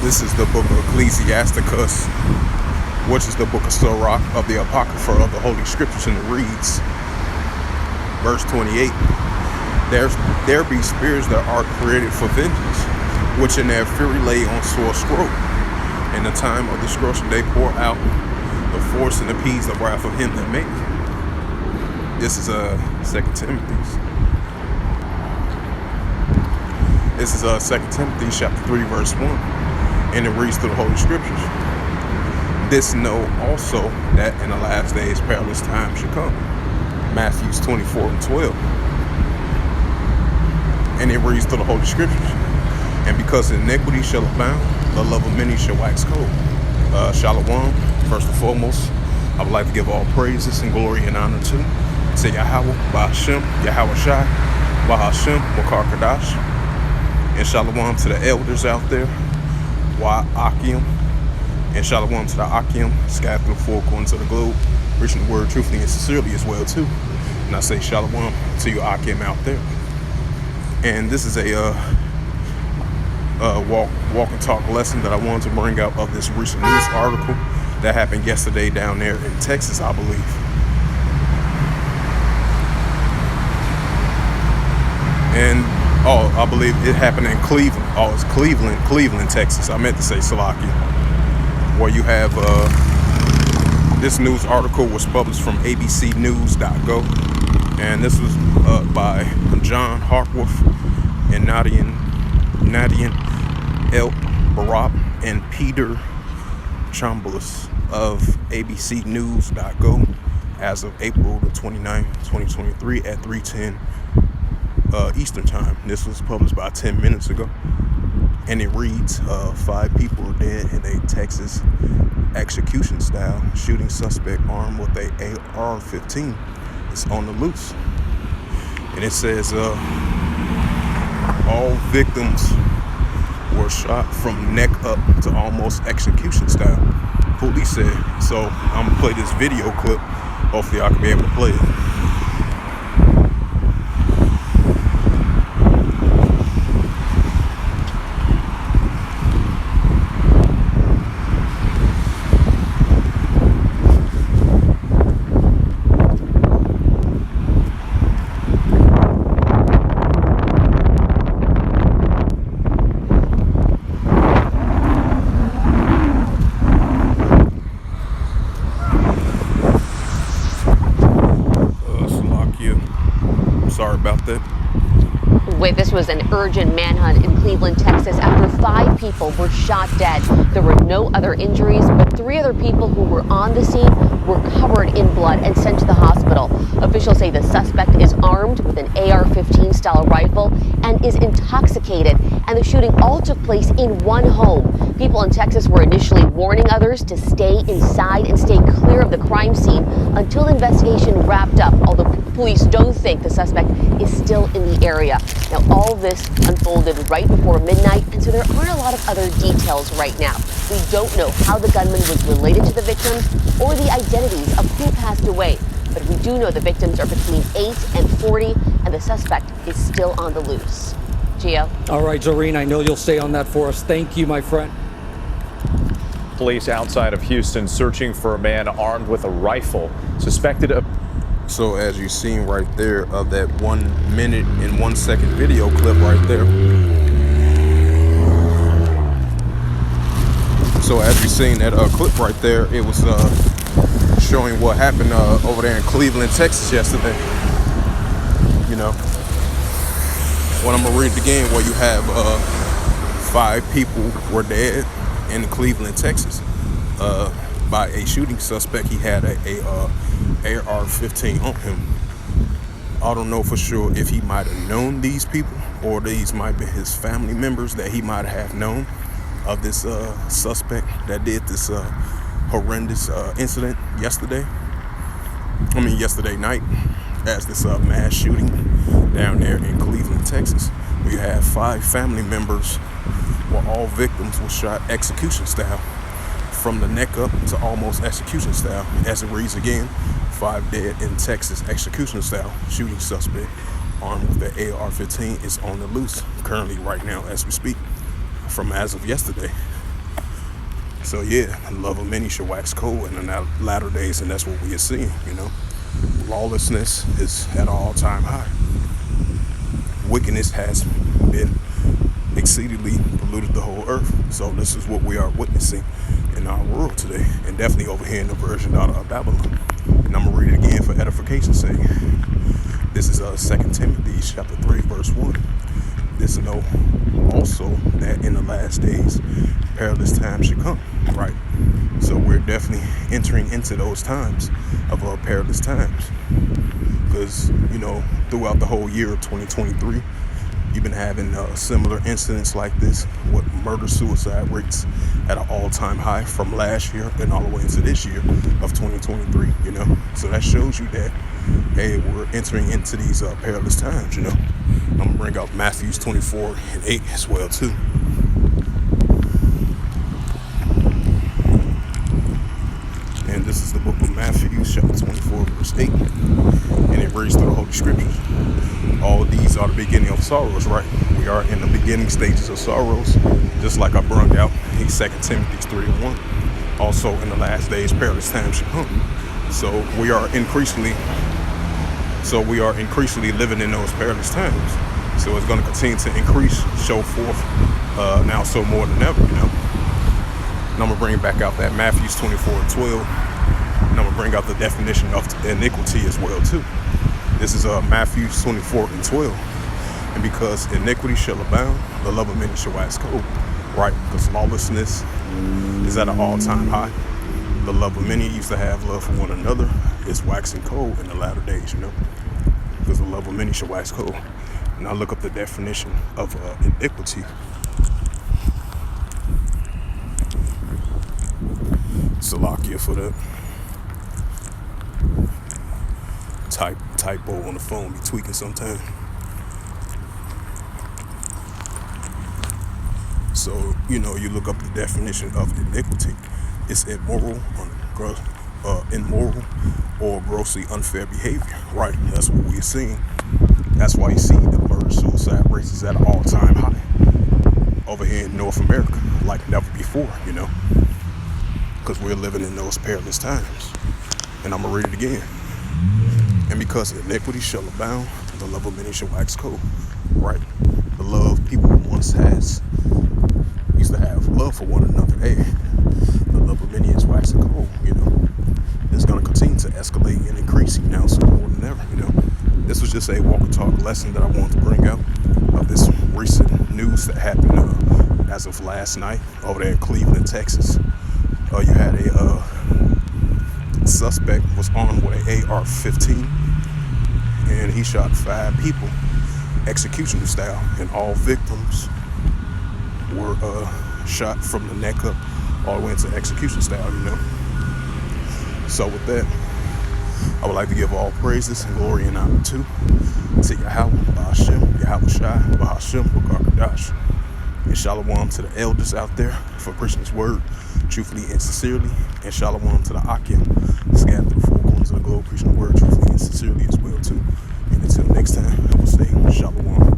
This is the book of Ecclesiasticus, which is the book of Sirach of the Apocrypha of the Holy Scriptures, and it reads, verse 28, there be spirits that are created for vengeance, which in their fury lay on sore scroll. In the time of destruction they pour out the force and appease the wrath of him that made it. This is 2 Timothy. This is 2 Timothy chapter 3 verse 1, and it reads through the Holy Scriptures. This know also that in the last days perilous times should come. Matthew 24:12. And it reads through the Holy Scriptures. And because iniquity shall abound, the love of many shall wax cold. Shalom. First and foremost, I would like to give all praises and glory and honor to Yahweh, Ba'ashem, Yahweh Shai, Ba'ashem, Makar Kadash. And shalom to the elders out there, Wa Akim. And shalom to the Akim, scattered through the four corners of the globe, preaching the word truthfully and sincerely as well too. And I say shalom to you Akim out there. And this is a walk and talk lesson that I wanted to bring out of this recent news article that happened yesterday down there in Texas, I believe. And I believe it happened in Cleveland. It's Cleveland, Texas. I meant to say Slovakia, where you have this news article was published from abcnews.go, and this was by John Hartworth and Nadian El Barab and Peter Chambliss of abcnews.go as of April the 29th, 2023 at 3:10 Eastern time. This was published about 10 minutes ago, and it reads, 5 people are dead in a Texas execution style shooting. Suspect armed with a AR-15 is on the loose. And it says all victims were shot from neck up to almost execution style, police said. So I'm gonna play this video clip. Hopefully I can be able to play it. Sorry about that. Wait, this was an urgent manhunt in Cleveland, Texas, after 5 people were shot dead. There were no other injuries, but 3 other people who were on the scene were covered in blood and sent to the hospital. Officials say the suspect is armed with an AR-15 style rifle and is intoxicated, and the shooting all took place in one home. People in Texas were initially warning others to stay inside and stay clear of the crime scene until the investigation wrapped up, although police don't think the suspect is still in the area. Now, all this unfolded right before midnight, and so there aren't a lot of other details right now. We don't know how the gunman was related to the victims or the identities of who passed away, but we do know the victims are between 8 and 40, and the suspect is still on the loose. Gio? All right, Doreen, I know you'll stay on that for us. Thank you, my friend. Police outside of Houston searching for a man armed with a rifle, suspected of... So as you've seen right there of that 1 minute and 1 second video clip right there. So as you've seen that clip right there, it was showing what happened over there in Cleveland, Texas yesterday. You know, when I'm gonna read it again, where you have 5 people were dead in Cleveland, Texas, by a shooting suspect. He had a AR-15 on him. I don't know for sure if he might have known these people or these might be his family members that he might have known of this suspect that did this horrendous incident yesterday night, as this mass shooting down there in Cleveland, Texas. We have 5 family members where all victims were shot execution style, from the neck up to almost execution style. As it reads again, 5 dead in Texas execution style shooting. Suspect armed with the AR-15 is on the loose currently right now as we speak, from as of yesterday. So yeah, the love of many shall wax cold in the latter days, and that's what we are seeing. Lawlessness is at an all-time high. Wickedness has been exceedingly polluted the whole earth. So this is what we are witnessing in our world today, and definitely over here in the virgin daughter of Babylon. And I'm gonna read it again for edification's sake. This is 2 Timothy chapter 3, verse 1. This know also that in the last days perilous times should come, right? So we're definitely entering into those times of perilous times, because throughout the whole year of 2023, you've been having similar incidents like this, with murder-suicide rates at an all-time high from last year and all the way into this year of 2023. So that shows you that, hey, we're entering into these perilous times. I'm gonna bring out Matthew 24:8 as well too. And this is the book of Matthew, chapter 24, verse 8. And it reads through the Holy Scriptures. All these are the beginning of sorrows, right? We are in the beginning stages of sorrows, just like I brought out in 2 Timothy 3:1. Also, in the last days, perilous times should come. So we are increasingly living in those perilous times. So it's going to continue to increase, show forth now so more than ever. And I'm gonna bring back out that Matthew 24:12, and I'm gonna bring out the definition of iniquity as well too. This is Matthew 24:12, and because iniquity shall abound, the love of many shall wax cold, right? Because lawlessness is at an all-time high. The love of many used to have love for one another is waxing cold in the latter days, because the love of many shall wax cold. Now look up the definition of iniquity. Salakia for that. Typo on the phone be tweaking sometimes. So you look up the definition of iniquity. It's immoral or grossly unfair behavior, right? That's what we're seeing. That's why you see the murder-suicide rates is at an all-time high over here in North America, like never before. Because we're living in those perilous times. And I'm gonna read it again. And because iniquity shall abound, the love of many shall wax cold, right? The love people once used to have love for one another. Hey, the love of many is waxing cold. It's gonna continue to escalate and increase now so more than ever. This was just a walk and talk lesson that I wanted to bring out of this recent news that happened as of last night over there in Cleveland, Texas. You had a suspect was armed with an AR-15, and he shot 5 people execution style, and all victims were shot from the neck up all the way into execution style. So with that, I would like to give all praises and glory and honor to Yahweh, Ba'ashem, Yahweh Shai, Ba'ashem, B'Karkadash. And shalom to the elders out there for preaching this word truthfully and sincerely. And shalom to the Akim scattered through the 4 corners of the globe preaching the word truthfully and sincerely as well too. And until next time, I will say shalom.